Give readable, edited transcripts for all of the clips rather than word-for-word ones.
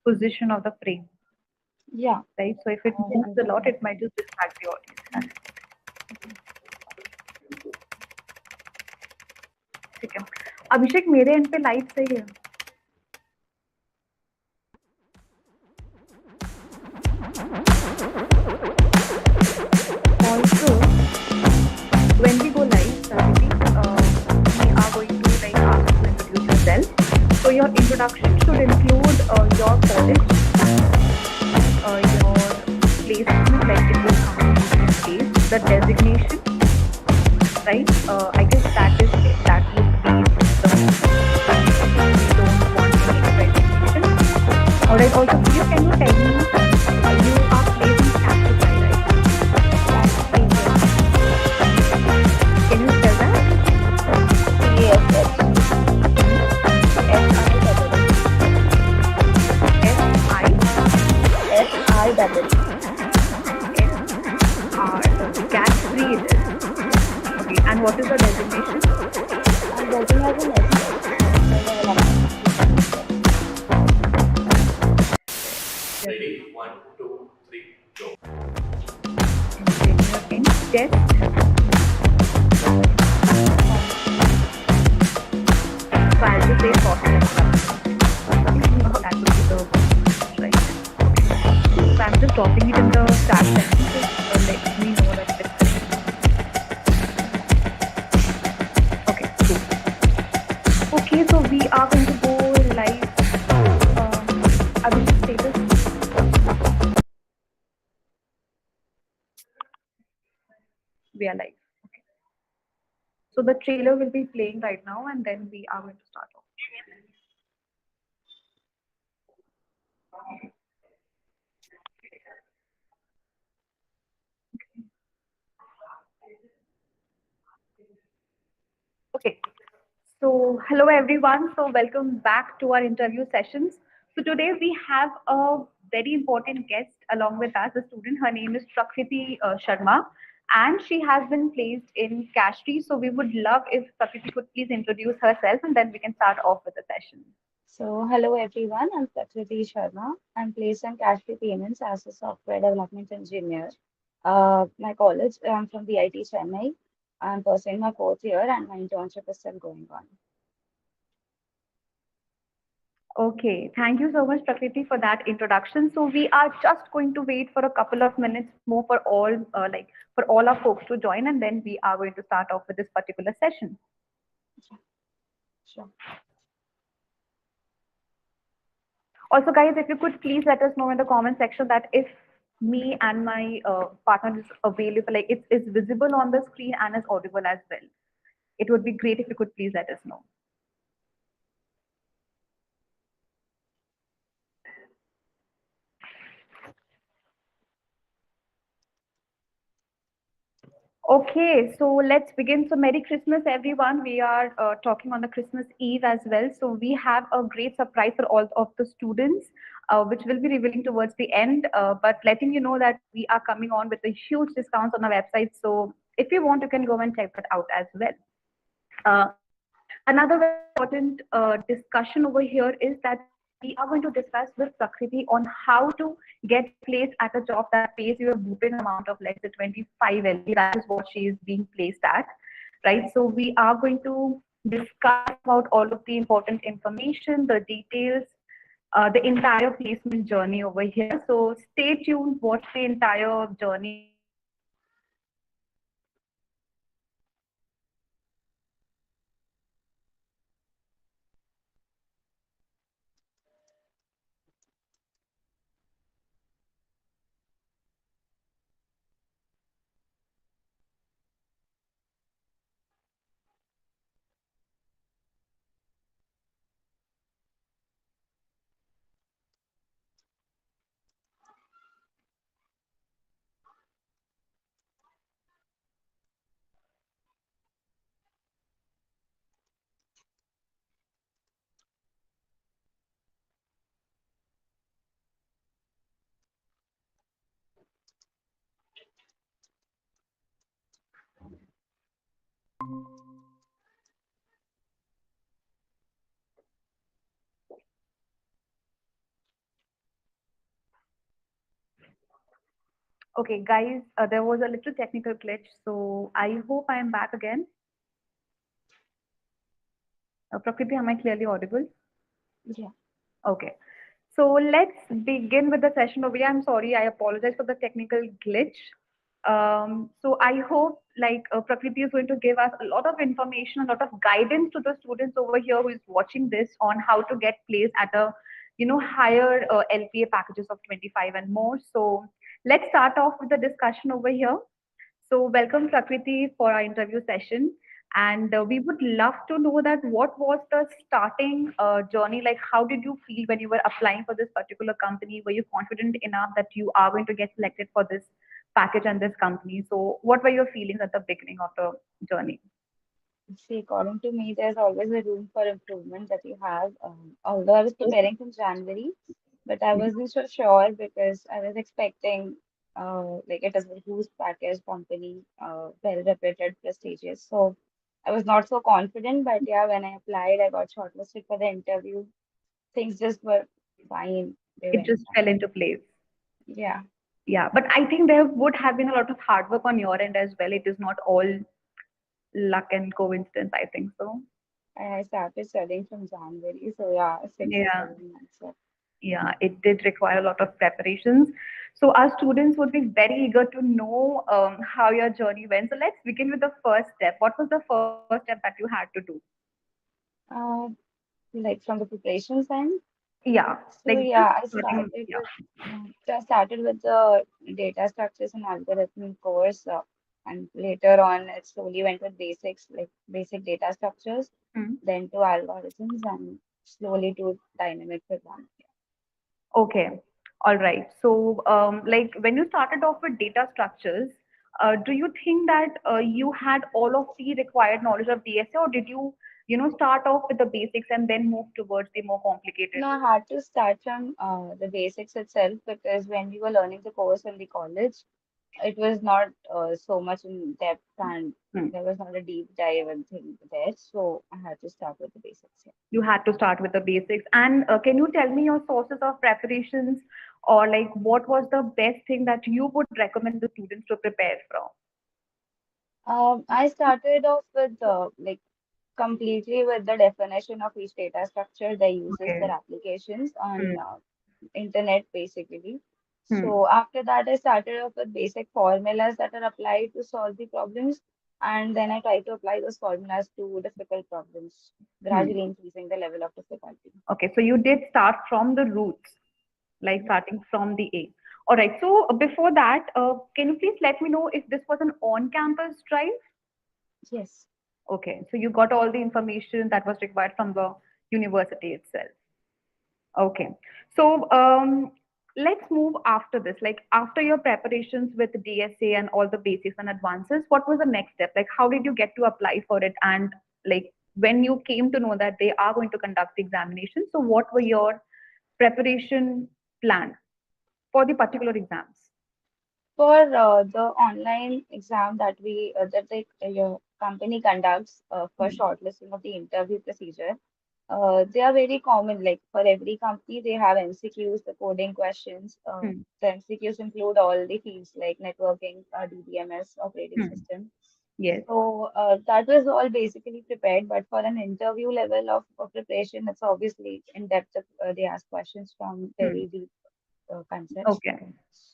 position of the frame, Yeah, right? So if it moves a lot, it might just distract the audience. ठीक है. अभिषेक मेरे and पे light सही है. Also, when we go live, Prakriti, we are going to like ask you to introduce yourself. So your introduction should include your college, your placement, like in which company you placed, the designation, right? I guess that would be the we don't want any extra information. Alright, also please can you tell me you are placed in Cashfree, right? Can you spell that? S I S R cash free it is. Okay, and what is the designation? Engineer in test. So I'll just say software development. That would be the right. So I'm just dropping it in the chat section. Just let me know that it's correct. Okay, cool. Okay, so we are going to go live. Abhishek status. We are live. Okay. So the trailer will be playing right now, and then we are going to start off. Okay. So, hello everyone. So, welcome back to our interview sessions. So, today we have a very important guest along with us, a student. Her name is Prakriti Sharma, and she has been placed in Cashfree. So, we would love if Prakriti could please introduce herself, and then we can start off with the session. so hello everyone, I'm Prakriti Sharma. I'm placed on Cashfree Payments as a software development engineer. My college, I'm from the IT Chennai. I'm pursuing my fourth year and my internship is still going on. Okay, thank you so much, Prakriti, for that introduction. So we are just going to wait for a couple of minutes more for all our folks to join, and then we are going to start off with this particular session. Sure. Also, guys, if you could please let us know in the comment section that if me and my partner is available, like it is visible on the screen and is audible as well. It would be great if you could please let us know. Okay, so let's begin. So, Merry Christmas, everyone. We are talking on the Christmas Eve as well. So, we have a great surprise for all of the students, which will be revealing towards the end. But letting you know that we are coming on with a huge discounts on our website. So, if you want, you can go and check that out as well. Another very important discussion over here is that we are going to discuss with Prakriti on how to get placed at a job that pays you a whooping amount of let's say 25 LP. That is what she is being placed at, right? So we are going to discuss about all of the important information, the details, the entire placement journey over here. So stay tuned, watch the entire journey. Okay, guys, there was a little technical glitch, so I hope I am back again. Prakriti, am I clearly audible? Yeah. Okay. So let's begin with the session over here. I'm sorry, I apologize for the technical glitch. So I hope Prakriti is going to give us a lot of information, a lot of guidance to the students over here who is watching this on how to get placed at a higher LPA packages of 25 and more. So let's start off with the discussion over here. So, welcome Prakriti for our interview session. And we would love to know that what was the starting journey like? How did you feel when you were applying for this particular company? Were you confident enough that you are going to get selected for this package and this company? So, what were your feelings at the beginning of the journey? See, according to me, there's always a room for improvement that you have. Although I was preparing from January, but I wasn't so sure because I was expecting like it is a huge package company, well reputed, prestigious. So I was not so confident, but yeah, when I applied, I got shortlisted for the interview. Things just were fine. They It went just fell fine. into place. Yeah, Yeah, but I think there would have been a lot of hard work on your end as well. It is not all luck and coincidence, I think so. and I started studying from January. So yeah, 6 to Yeah. 7 months. Yeah, it did require a lot of preparations. So our students would be very eager to know how your journey went. So let's begin with the first step. What was the first step that you had to do? Uh, like from the preparation side. Yeah, So like just yeah, starting. Yeah. I started with the data structures and algorithm course, and later on it slowly went with basics like basic data structures, Hmm. then to algorithms, and slowly to dynamic programming. Okay. All right. So, like when you started off with data structures, do you think that you had all of the required knowledge of DSA, or did you, start off with the basics and then move towards the more complicated? No, I had to start from the basics itself because when we were learning the course in the college, it was not so much in depth and Hmm. there was not a deep dive and thing there. So I had to start with the basics. Yeah. You had to start with the basics. And can you tell me your sources of preparations, or like what was the best thing that you would recommend the students to prepare from? I started off with like completely with the definition of each data structure, their uses, Okay. their applications on Hmm. internet basically. Hmm. So after that, I started off with basic formulas that are applied to solve the problems, and then I try to apply those formulas to difficult problems, Hmm. gradually increasing the level of difficulty. Okay, so you did start from the roots, like Yeah. starting from the A. All right. So before that, can you please let me know if this was an on-campus drive? Yes. Okay, so you got all the information that was required from the university itself. Okay. So let's move after this. Like after your preparations with DSA and all the basics and advances, what was the next step? Like how did you get to apply for it? And like when you came to know that they are going to conduct the examination, so what were your preparation plan for the particular exams? For the online exam that your company conducts for Hmm. shortlisting of the interview procedure, they are very common. Like for every company, they have MCQs, the coding questions. Hmm. The MCQs include all the fields like networking, DBMS, operating Hmm. system. Yes. So that was all basically prepared. But for an interview level of preparation, it's obviously in depth. They ask questions from Hmm. very deep concepts. Okay.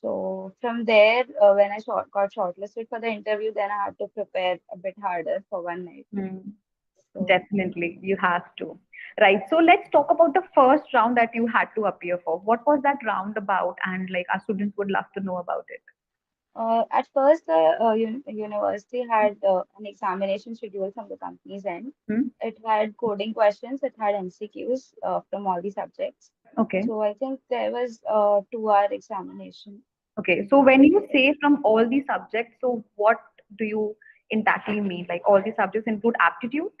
So from there, when got shortlisted for the interview, then I had to prepare a bit harder for one night. Hmm. So Definitely, you have to. Right. So let's talk about the first round that you had to appear for. What was that round about? And like our students would love to know about it. at first, the university had an examination schedule from the company's end. Hmm? It had coding questions, it had MCQs from all the subjects. Okay. So I think there was a 2 hour examination Okay. in So when total. you say from all the subjects, so what do you exactly mean? Like all the subjects include aptitude?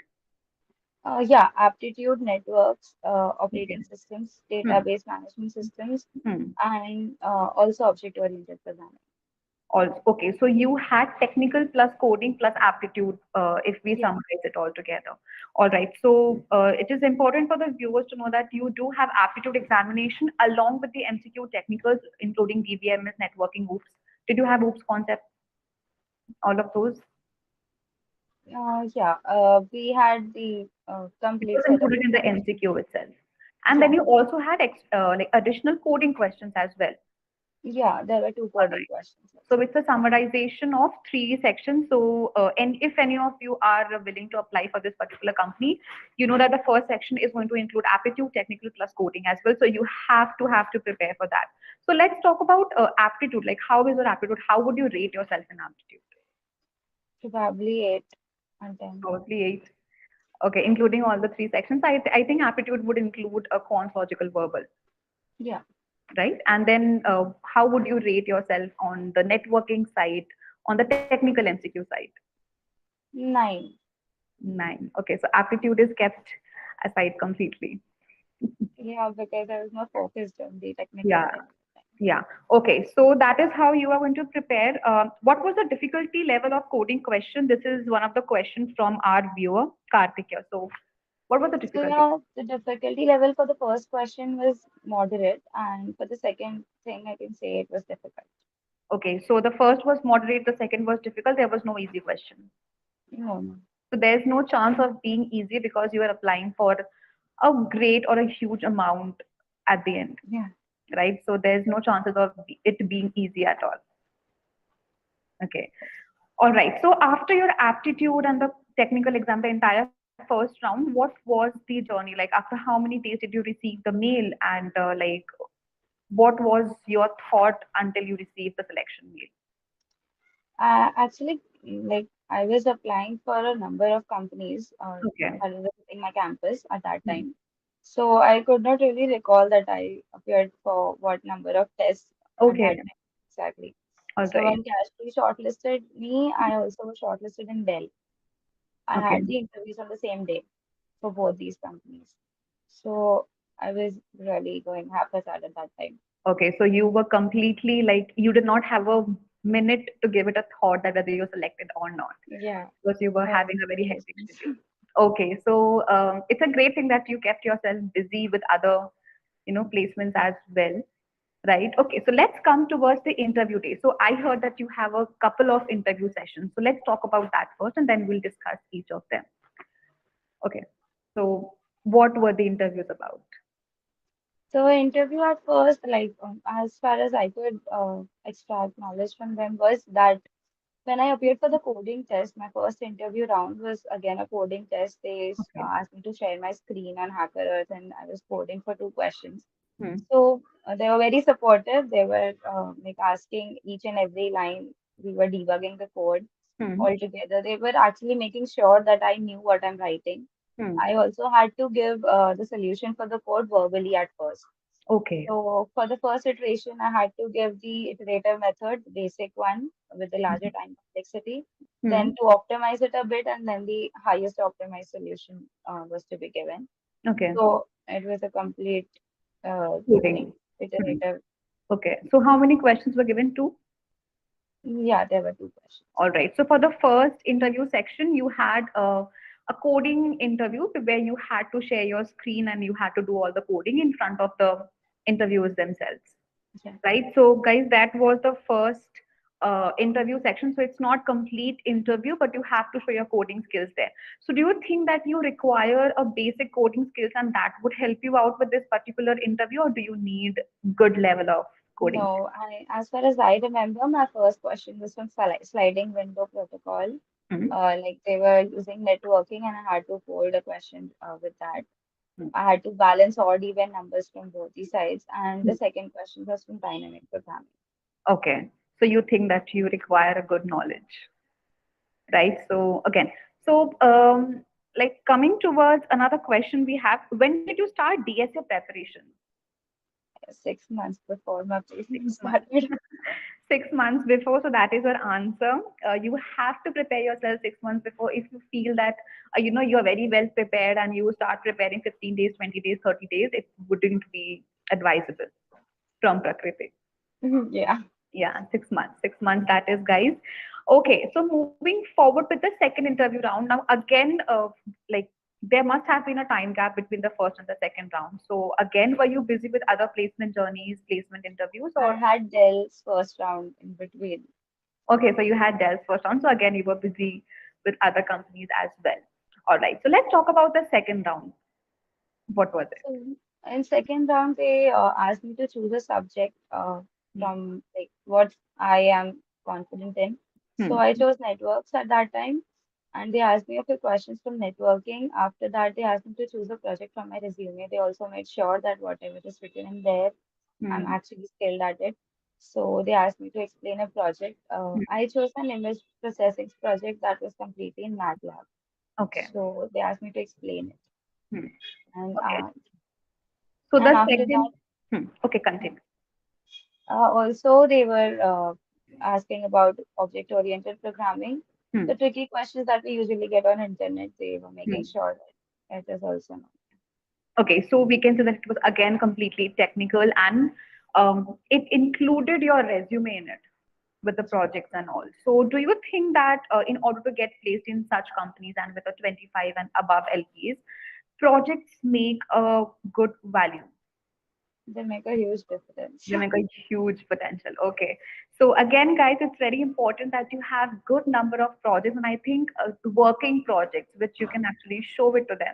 Yeah, aptitude networks, Okay. operating systems, Hmm. database management systems, Hmm. and also object-oriented programming. Also, okay, so you had technical plus coding plus aptitude, if we Yeah, summarize it all together. All right, so it is important for the viewers to know that you do have aptitude examination along with the MCQ technicals, including DBMS, networking, OOPS. Did you have OOPS concept, all of those? Yeah, we had the It complete was set of included in the questions. MCQ itself. And then Yeah, you also had like additional coding questions as well. yeah, there were two All coding right. questions So also. it's a summarization of three sections. So, and if any of you are willing to apply for this particular company, you know that the first section is going to include aptitude, technical plus coding as well. So you have to prepare for that. So let's talk about aptitude. Like, how is your aptitude? How would you rate yourself in aptitude? Probably 8 and 10. Probably eight. Okay, including all the three sections. I think aptitude would include a cons, logical, verbal, Yeah, right? And then how would you rate yourself on the networking side, on the technical MCQ side? 9. Nine. Okay, so aptitude is kept aside completely. Yeah, because I was more focused on the technical Yeah, side. yeah. Okay, so that is how you are going to prepare. What was the difficulty level of coding question? This is one of the questions from our viewer, Karthikya. So, what was the So difficulty? yeah, the difficulty level for the first question was moderate, and for the second thing, I can say it was difficult. Okay, so the first was moderate, the second was difficult. There was no easy question. No, no. So there's no chance of being easy because you are applying for a great or a huge amount at the end, Yeah. right? So there's no chances of it being easy at all. Okay. All right. So after your aptitude and the technical exam, the entire first round, what was the journey like? After how many days did you receive the mail, and like what was your thought until you received the selection mail? Actually, like I was applying for a number of companies Okay. that was in my campus at that Hmm. time. So I could not really recall that I appeared for what number of tests at that Okay. time exactly. All So right. when Cashfree shortlisted me, I also was shortlisted in Dell. I Okay. had the interviews on the same day for both these companies. So I was really going haphazard at that time. Okay. So you were completely like you did not have a minute to give it a thought that whether you're selected or not, Yeah, because you were no having a very hectic preparations. schedule. Okay. So it's a great thing that you kept yourself busy with other, placements as well. Right. Okay. So let's come towards the interview day. So I heard that you have a couple of interview sessions. So let's talk about that first and then we'll discuss each of them. Okay. So what were the interviews about? So interview at first, like as far as I could extract knowledge from them was that when I appeared for the coding test, my first interview round was again a coding test. They Okay. asked me to share my screen on Hacker Earth, and I was coding for two questions. Hmm. So they were very supportive. They were like asking each and every line. We were debugging the code Hmm. all together. They were actually making sure that I knew what I'm writing. Hmm. I also had to give the solution for the code verbally at first. Okay. So for the first iteration, I had to give the iterative method, the basic one with the larger time complexity, Hmm. then to optimize it a bit, and then the highest optimized solution was to be given. Okay. So it was a complete like Coding. Hmm. iterative. Okay. So how many questions were given to? Yeah, there were two questions. All right. So for the first interview section, you had a coding interview where you had to share your screen and you had to do all the coding in front of the interviewers themselves. Yeah. Right? So, guys, that was the first interview section. So it's not complete interview, but you have to show your coding skills there. So, do you think that you require a basic coding skills and that would help you out with this particular interview, or do you need good level of coding No, as far as I remember, my first question was from sliding window protocol. skills? Like they were using networking, and I had to code a question with that. Mhm. I had to balance odd even numbers from both the sides. And the second question was from dynamic programming. Okay. So you think that you require a good knowledge, right? So again, so like coming towards another question we have, when did you start DSA preparation? 6 months before my Six placement months. started. 6 months before, so that is your answer. You have to prepare yourself 6 months before. If you feel that you are very well prepared and you start preparing 15 days, 20 days, 30 days, it wouldn't be advisable from Prakriti. Yeah. Yeah, 6 months. 6 months, that is, guys. Okay, so moving forward with the second interview round. Now, again, like there must have been a time gap between the first and the second round. So again, were you busy with other placement journeys, placement interviews, I or had Dell's first round in between. okay? So you had Dell's first round. So again, you were busy with other companies as well. All right. So let's talk about the second round. What was it? So in second round, they asked me to choose a subject from like what I am confident in. So Hmm. I chose networks at that time, and they asked me a few questions from networking. After that, they asked me to choose a project from my resume. They also made sure that whatever is written in there, I'm Hmm. actually skilled at it. So they asked me to explain a project. Hmm. I chose an image processing project that was completely in MATLAB. Okay. So they asked me to explain it. Hmm. And Okay. uh, So and the after that, second. Okay. Continue. also they were asking about object-oriented programming. Hmm. The tricky questions that we usually get on internet, they were making Hmm. sure that it is also known. Okay, so we can say that it was again completely technical, and it included your resume in it with the projects and all. So, do you think that in order to get placed in such companies and with a 25 and above LPs, projects make a good value? They make a huge difference. They make a huge potential. Okay, so again, guys, it's very important that you have good number of projects, and I think working projects which you can actually show it to them,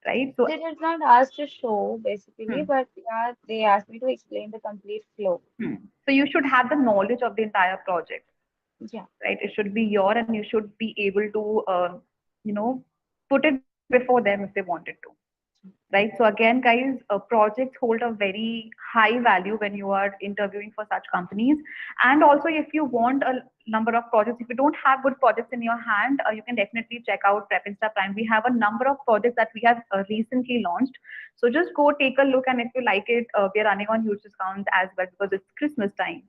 right? So. They did not ask to show basically, Hmm. but yeah, they asked me to explain the complete flow. Hmm. So you should have the knowledge of the entire project, Yeah, right? It should be your, and you should be able to, you know, put it before them if they wanted to, right? So again, guys, projects hold a very high value when you are interviewing for such companies. And also, if you want a number of projects, if you don't have good projects in your hand, you can definitely check out Prep Insta Prime. We have a number of projects that we have recently launched. So just go take a look, and if you like it, we are running on huge discounts as well because it's Christmas time,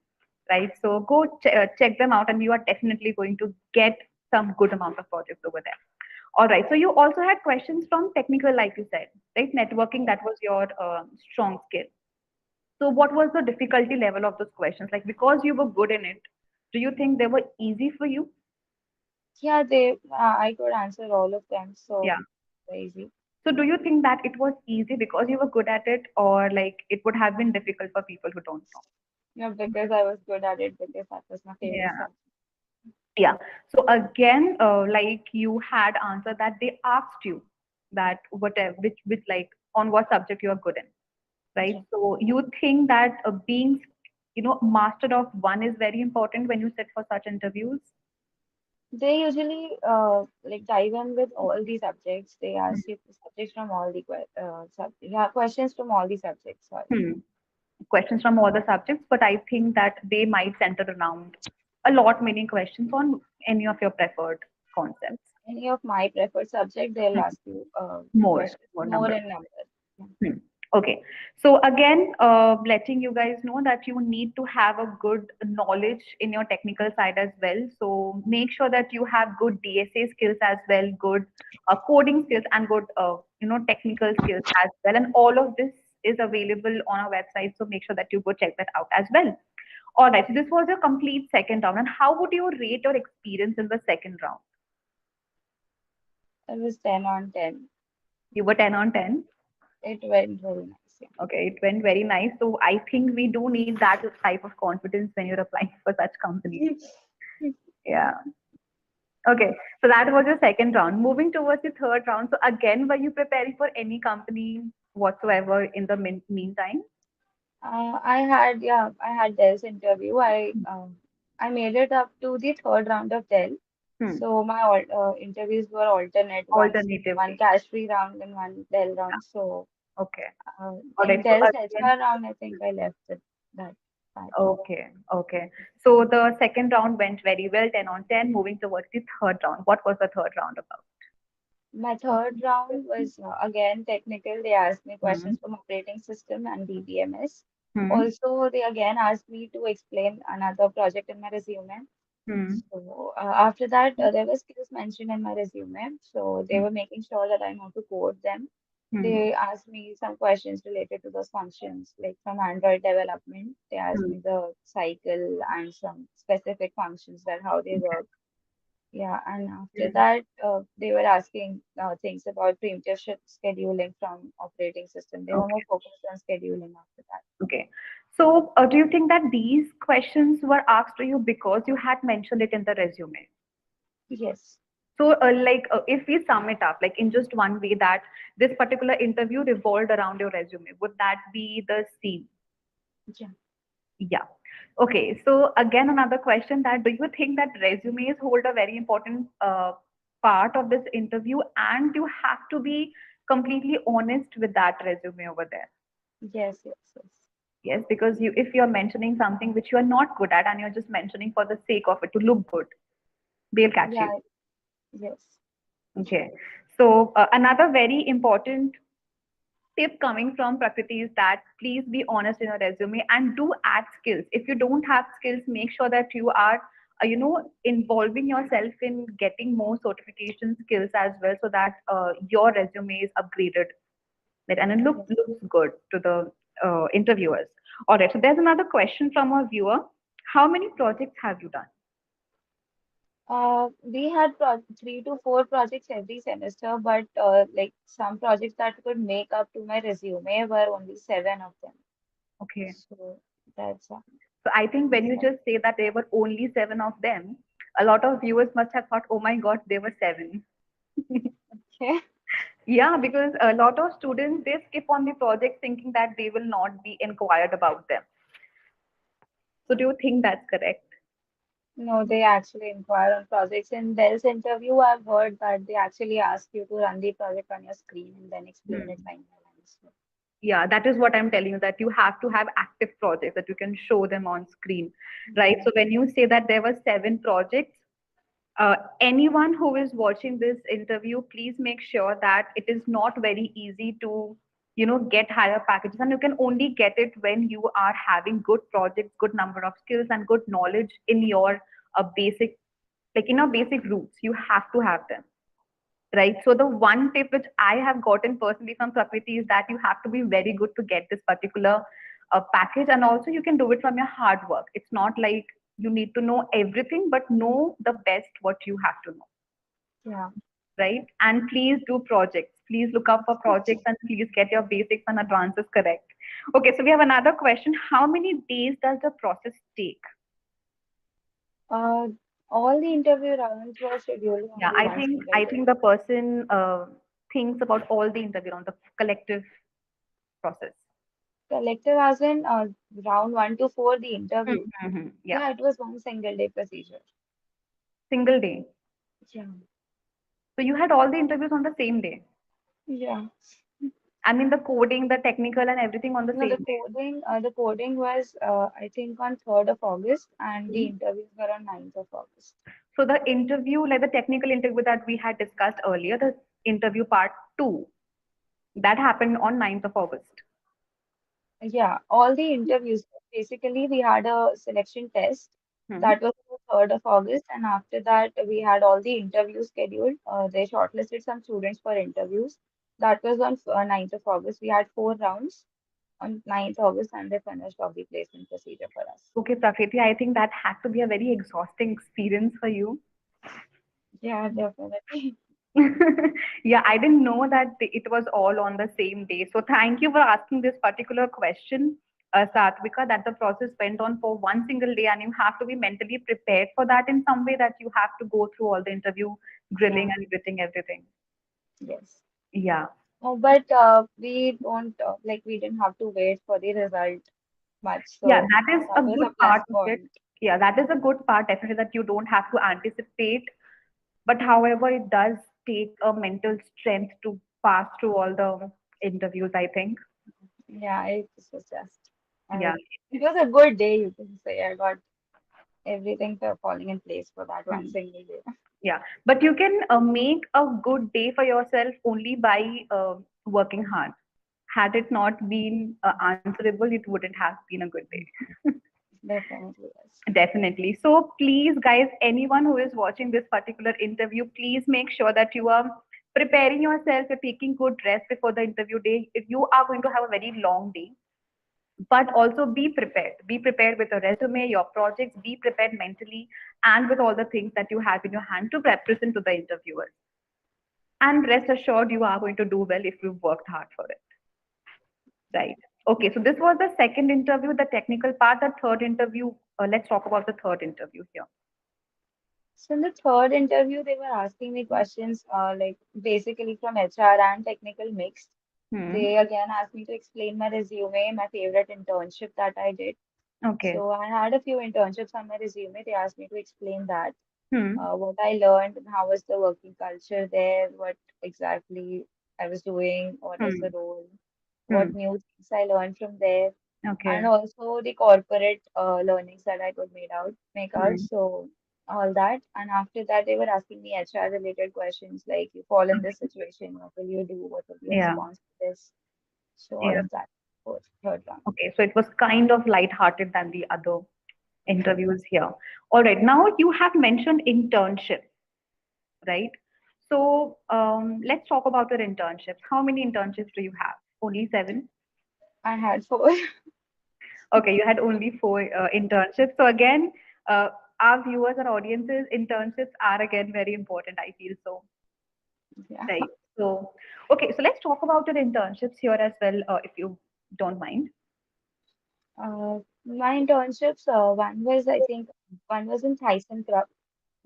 right? So go check them out, and you are definitely going to get some good amount of projects over there. All right. So you also had questions from technical, like you said, right? Networking, that was your strong skill. So what was the difficulty level of those questions? Like because you were good in it, do you think they were easy for you? yeah, they I could answer all of them, Yeah. so very easy. So do you think that it was easy because you were good at it, or like it would have been difficult for people who don't know? Yeah, because I was good at it because that was my favorite Yeah. subject. Yeah. So again, like you had answered that they asked you that whatever, which like on what subject you are good in, right? Yeah. So you think that being, master of one is very important when you sit for such interviews? They usually like dive in with all the subjects. They ask you subjects from all the yeah, questions from all the subjects. Sorry, Hmm. Questions from all the subjects, but I think that they might center around a lot many questions on any of your preferred concepts. any of my preferred subject, they'll Hmm. ask you questions More more number. in number. Yeah. Hmm. Okay. So again, letting you guys know that you need to have a good knowledge in your technical side as well. So make sure that you have good DSA skills as well, good coding skills, and good technical skills as well. And all of this is available on our website. So make sure that you go check that out as well. All right. So this was your complete second round. And how would you rate your experience in the second round? It was 10 on 10. You were 10 on 10. It went very nice. Yeah. Okay, it went very nice. So I think we do need that type of confidence when you're applying for such companies. Yeah. Okay. So that was your second round. Moving towards the third round. So again, were you preparing for any company whatsoever in the meantime? I had Dell's interview. I made it up to the third round of Dell. Hmm. So my interviews were alternate, one Alternatively. cash-free round and one Dell round. So Okay. All in right. So Dell's again, HR round, I think I left it that part. okay. Okay. So the second round went very well, 10 on 10. Moving towards the third round. What was the third round about? My third round was again technical. They asked me Hmm. questions from operating system and DBMS. Hmm. Also, they again asked me to explain another project in my resume. Hmm. So after that, there were skills mentioned in my resume. So they were making sure that I know to code them. Hmm. They asked me some questions related to those functions, like from Android development. They asked Hmm. me the cycle and some specific functions that how they work. Yeah, and after Mm. that, they were asking things about preemptive shift scheduling from operating system. They were more Okay. focused on scheduling after that. Okay. So, do you think that these questions were asked to you because you had mentioned it in the resume? Yes. So, if we sum it up, like in just one way, that this particular interview revolved around your resume, would that be the scene? Yeah. Yeah. Okay. So, again, another question, that do you think that resumes hold a very important part of this interview, and you have to be completely honest with that resume over there? Yes, yes, yes. Yes, because if you're mentioning something which you are not good at and you're just mentioning for the sake of it to look good, they'll catch you. Yeah, yes. Okay. So another very important tip coming from Prakriti is that please be honest in your resume and do add skills. If you don't have skills, make sure that you are, involving yourself in getting more certification skills as well, so that your resume is upgraded, right, and it Yes. looks good to the interviewers. All right. So there's another question from a viewer. How many projects have you done? We had pro 3 to 4 projects every semester, but like some projects that could make up to my resume were only 7 of them. Okay. So that's So I think when you reason. just say that there were only 7 of them, a lot of viewers must have thought, oh my God, there were seven. Okay. Yeah, because a lot of students, they skip on the project thinking that they will not be inquired about them. So do you think that's correct? No, they actually inquire on projects. In Dell's interview, I've heard that they actually ask you to run the project on your screen and then explain it Hmm. line by line. So, Yeah, that is what I'm telling you, that you have to have active projects that you can show them on screen, right? yeah, So when you say that there were 7 projects, anyone who is watching this interview, please make sure that it is not very easy to, get higher packages, and you can only get it when you are having good projects, good number of skills, and good knowledge in your basic, like in your basic roots. You have to have them, right? So the one tip which I have gotten personally from Prakriti is that you have to be very good to get this particular package, and also you can do it from your hard work. It's not like you need to know everything, but know the best what you have to know, yeah. right? And please do projects. Please look up for projects and please get your basics and advances correct. Okay, so we have another question. How many days does the process take? Uh, all the interview rounds were scheduled Yeah, only I one think single I day. think the person thinks about all the interview on the collective process. Collective as in round 1 to 4, the interview. Mm-hmm. Yeah, Yeah, it was one single day procedure. single day. Yeah. So you had all the interviews on the same day. Yeah. I mean, the coding, the technical, and everything on the No, same day. the coding was I think on 3rd of August and the Mhm. interviews were on 9th of August. So the interview, like the technical interview that we had discussed earlier, the interview part 2, that happened on 9th of August. Yeah, all the interviews. Basically, we had a selection test Hmm. that was on the 3rd of August, and after that, we had all the interviews scheduled. They shortlisted some students for interviews. That was on 9th of August. We had 4 rounds on 9th August, and they finished off the placement procedure for us. Okay, Prakriti, I think that had to be a very exhausting experience for you. Yeah, definitely. Yeah, I didn't know that it was all on the same day. So thank you for asking this particular question, Satvika, that the process went on for one single day and you have to be mentally prepared for that in some way, that you have to go through all the interview Yeah, grilling and gritting everything. yes. Yeah. Oh, but we don't like we didn't have to wait for the result much, Yeah, so that is a that was good a part plus of it. point. Yeah, that is a good part, definitely, that you don't have to anticipate. But however, it does take a mental strength to pass through all the interviews, I think. Yeah, it was just Yeah. it was a good day, you can say. I got everything falling in place for that one Hmm. single day. Yeah, but you can make a good day for yourself only by working hard. Had it not been answerable, it wouldn't have been a good day. Definitely, yes. Definitely. So please, guys, anyone who is watching this particular interview, please make sure that you are preparing yourself, you're taking good rest before the interview day. If you are going to have a very long day, but also be prepared with your resume, your projects, be prepared mentally, and with all the things that you have in your hand to represent to the interviewers. And rest assured, you are going to do well if you've worked hard for it. Right. Okay, so this was the second interview, the technical part. The third interview, let's talk about the third interview here. So in the third interview, they were asking me questions like basically from HR and technical mixed. Hmm. They again asked me to explain my resume, my favorite internship that I did. Okay. So I had a few internships on my resume. They asked me to explain that, Hmm. what I learned, and how was the working culture there, what exactly I was doing, what was the Hmm. role, what Hmm. new things I learned from there, and Okay. also the corporate learnings that I could make out. Hmm. So all that, and after that, they were asking me HR related questions like, you fall in this situation, what will you do? What will be your Yeah. response to this? So all Yeah. of that for third round. Okay. So it was kind of light-hearted than the other interviews here. All right. Now you have mentioned internship, right? So let's talk about your internships. How many internships do you have? Only seven? I had four. Okay, you had only four internships. So again, uh, our viewers and audiences, internships are again very important. I feel so. Yeah. Right. So okay, so let's talk about your internships here as well, if you don't mind. My internships, I think, one was in Tyson.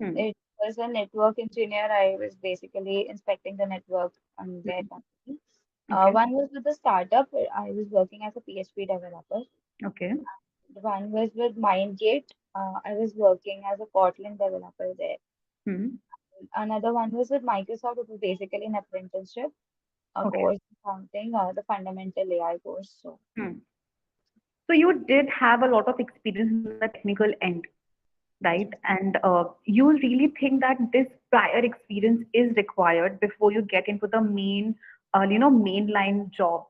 Hmm. It was a network engineer. I was basically inspecting the network on their Hmm. company. Okay. One was with a startup. Where I was working as a PHP developer. Okay. One was with MindGate. I was working as a Kotlin developer there. Hmm. Another one was with Microsoft. It was basically an apprenticeship, a Okay. course in something, the fundamental AI course. So Hmm. So you did have a lot of experience in the technical end, right? And you really think that this prior experience is required before you get into the main, mainline job.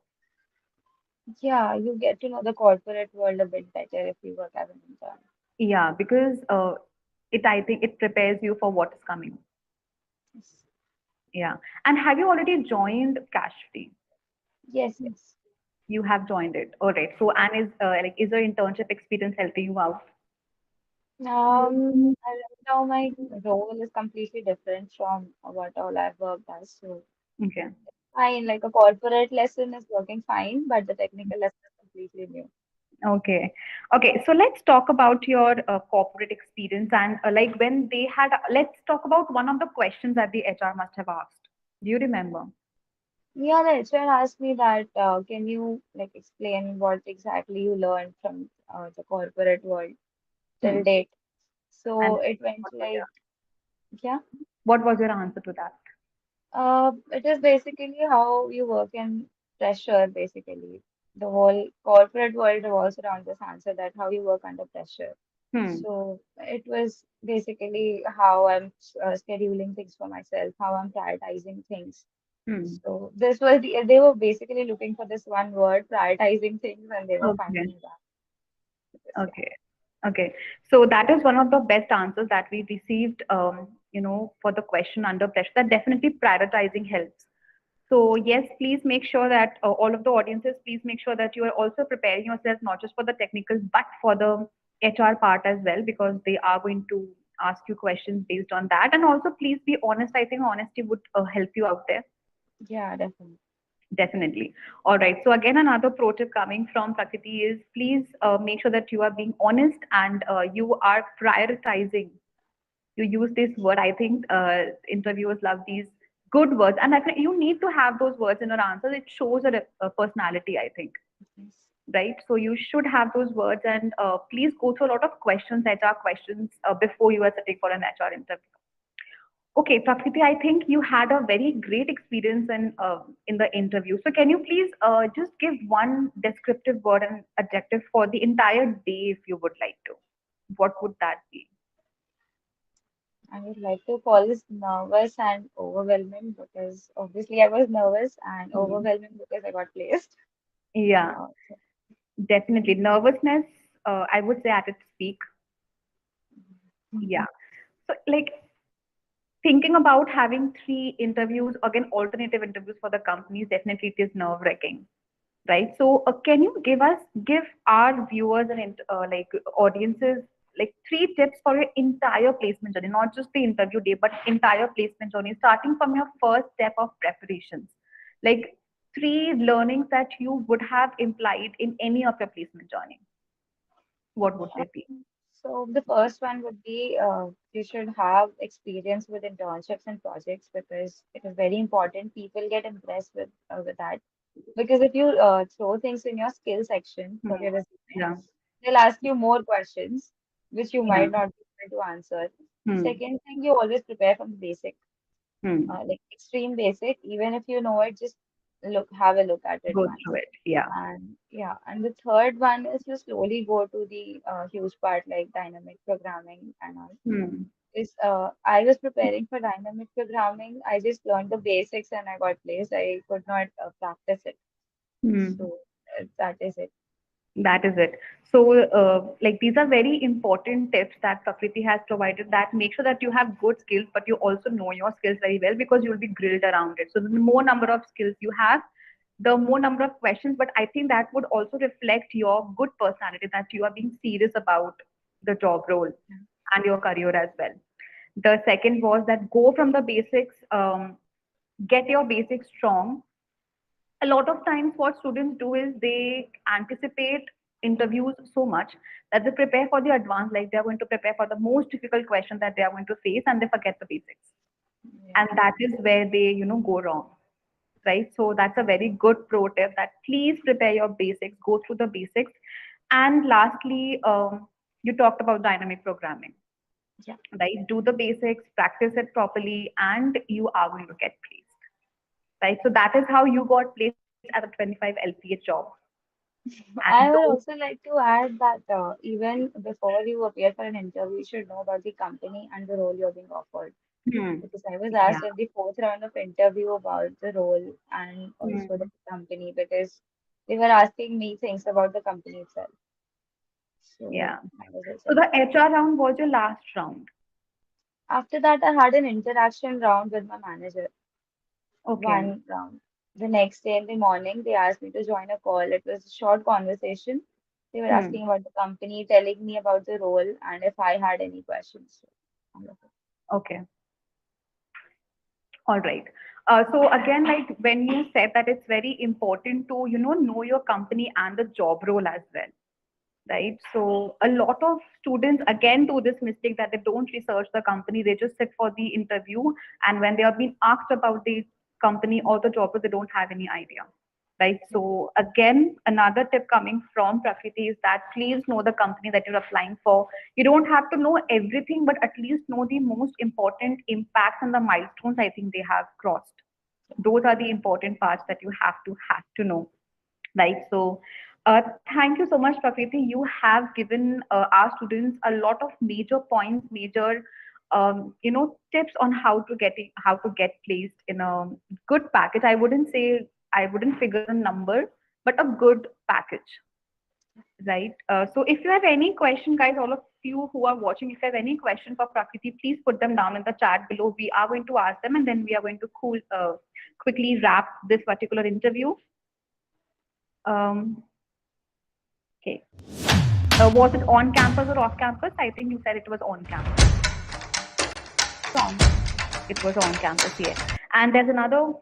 yeah, you get to know the corporate world a bit better if you work as an intern. Yeah, because I think it prepares you for what is coming. Yes, Yeah. And have you already joined Cashfree? yes. Yes. You have joined it. All right. So, and is your internship experience helping you out? Right now my role is completely different from what all I've worked as. So Okay. fine, like a corporate lesson is working fine, but the technical lesson is completely new. Okay. Okay. So let's talk about your corporate experience and like when they had. Let's talk about one of the questions that the HR must have asked. Do you remember? Yeah, the HR asked me that, can you like explain what exactly you learned from the corporate world Hmm. till date? And So it went what was your like, yeah. answer to that? It is basically how you work in pressure, basically. The whole corporate world revolves around this answer that how you work under pressure. Hmm. So it was basically how I'm scheduling things for myself, how I'm prioritizing things. Hmm. So they were basically looking for this one word, prioritizing things, and they were Okay. finding that. Yeah. Okay. Okay. So that is one of the best answers that we received, for the question under pressure. That definitely prioritizing helps. So yes, please make sure that all of the audiences, please make sure that you are also preparing yourself not just for the technical, but for the HR part as well, because they are going to ask you questions based on that. And also, please be honest. I think honesty would help you out there. Yeah, definitely. Definitely. All right. So again, another pro tip coming from Prakriti is please make sure that you are being honest and you are prioritizing. You use this word. I think interviewers love these good words, and I think you need to have those words in your answers. It shows a personality, I think, Yes. right? So you should have those words, and please go through a lot of questions, HR questions, before you are sitting for an HR interview. Okay, Prakriti, I think you had a very great experience in the interview. So can you please just give one descriptive word and adjective for the entire day if you would like to? What would that be? I would like to call this nervous and overwhelming because obviously I was nervous and Hmm. overwhelming because I got placed. Yeah, So, definitely. Nervousness, I would say at its peak. Yeah. So, like, thinking about having three interviews, again, alternative interviews for the companies, definitely it is nerve wracking. right? So can you give our viewers and like audiences like three tips for your entire placement journey, not just the interview day, but entire placement journey, starting from your first step of preparations, like three learnings that you would have implied in any of your placement journey. What would they be? So the first one would be you should have experience with internships and projects because it is very important. People get impressed with that because if you throw things in your skill section for Hmm. your resume, Yeah. they'll ask you more questions which you Yeah. might not be able to answer. Hmm. Second thing, you always prepare from the basic, Hmm. like extreme basic. Even if you know it, just have a look at it Go once. through it. Yeah. And yeah, and the third one is you slowly go to the huge part like dynamic programming and all. Hmm. Is I was preparing for dynamic programming. I just learned the basics and I got placed. I could not practice it. Hmm. So that is it. That is it. So, like these are very important tips that Prakriti has provided. That make sure that you have good skills, but you also know your skills very well because you will be grilled around it. So, the more number of skills you have, the more number of questions. But I think that would also reflect your good personality, that you are being serious about the job role and your career as well. The second was that go from the basics, get your basics strong. A lot of times what students do is they anticipate interviews so much that they prepare for the advanced, like they're going to prepare for the most difficult question that they are going to face, and they forget the basics, Yeah. and that is where they go wrong, right? So that's a very good pro tip, that please prepare your basics, go through the basics. And lastly, you talked about dynamic programming, Yeah. right? Do the basics, practice it properly, and you are going to get placed, right? So that is how you got placed at a 25 LPA job. And I would those, also like to add that even before you appear for an interview, you should know about the company and the role you're being offered. hmm, Because I was yeah, asked in the fourth round of interview about the role and also the hmm, company because they were asking me things about the company itself. So yeah. I was also So the like, HR round was your last round. after that, I had an interaction round with my manager, Okay. one round. The next day in the morning, they asked me to join a call. It was a short conversation. They were Hmm. asking about the company, telling me about the role, and if I had any questions. So, kind of it. Okay. All right. So again, like when you said that it's very important to, know your company and the job role as well, right? So a lot of students again do this mistake, that they don't research the company, they just sit for the interview, and when they are being asked about the company or the job, they don't have any idea, right? Yeah. So again, another tip coming from Prakriti is that please know the company that you're applying for. You don't have to know everything, but at least know the most important impacts and the milestones I think they have crossed. Those are the important parts that you have to know, right? So, thank you so much, Prakriti. You have given our students a lot of major points, major tips on how to get placed in a good package. I wouldn't figure a number, but a good package, right? So, if you have any question, guys, all of you who are watching, if you have any question for Prakriti, please put them down in the chat below. We are going to ask them, and then we are going to quickly wrap this particular interview. Um, okay. Was it on campus or off campus? I think you said it was on campus. On campus. It was on campus, yeah. And there's another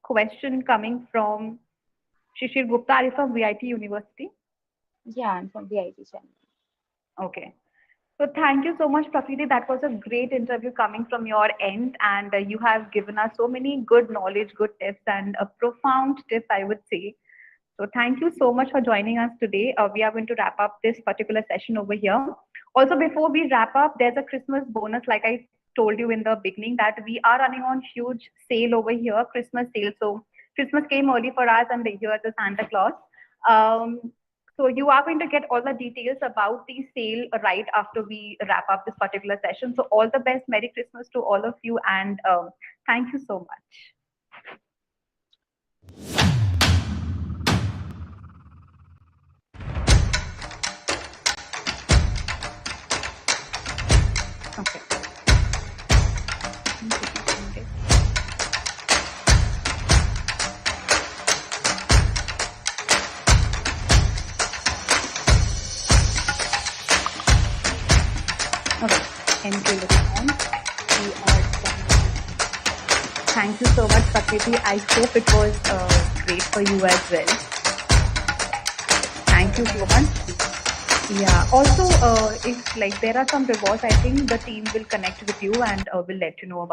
question coming from Shishir Gupta. Are you from VIT University? Yeah, I'm from the IT channel. Okay. So thank you so much, Prakriti. That was a great interview coming from your end, and you have given us so many good knowledge, good tips, and a profound tip, I would say. So thank you so much for joining us today. We are going to wrap up this particular session over here. Also, before we wrap up, there's a Christmas bonus, like I told you in the beginning, that we are running on huge sale over here, Christmas sale. So Christmas came early for us, and here's the Santa Claus. So you are going to get all the details about the sale right after we wrap up this particular session. So all the best, Merry Christmas to all of you, and thank you so much. Okay. Okay, entry response. We are done. Thank you so much, Prakriti. I hope it was great for you as well. Thank you so much. Yeah. Also, if like there are some rewards, I think the team will connect with you and will let you know about.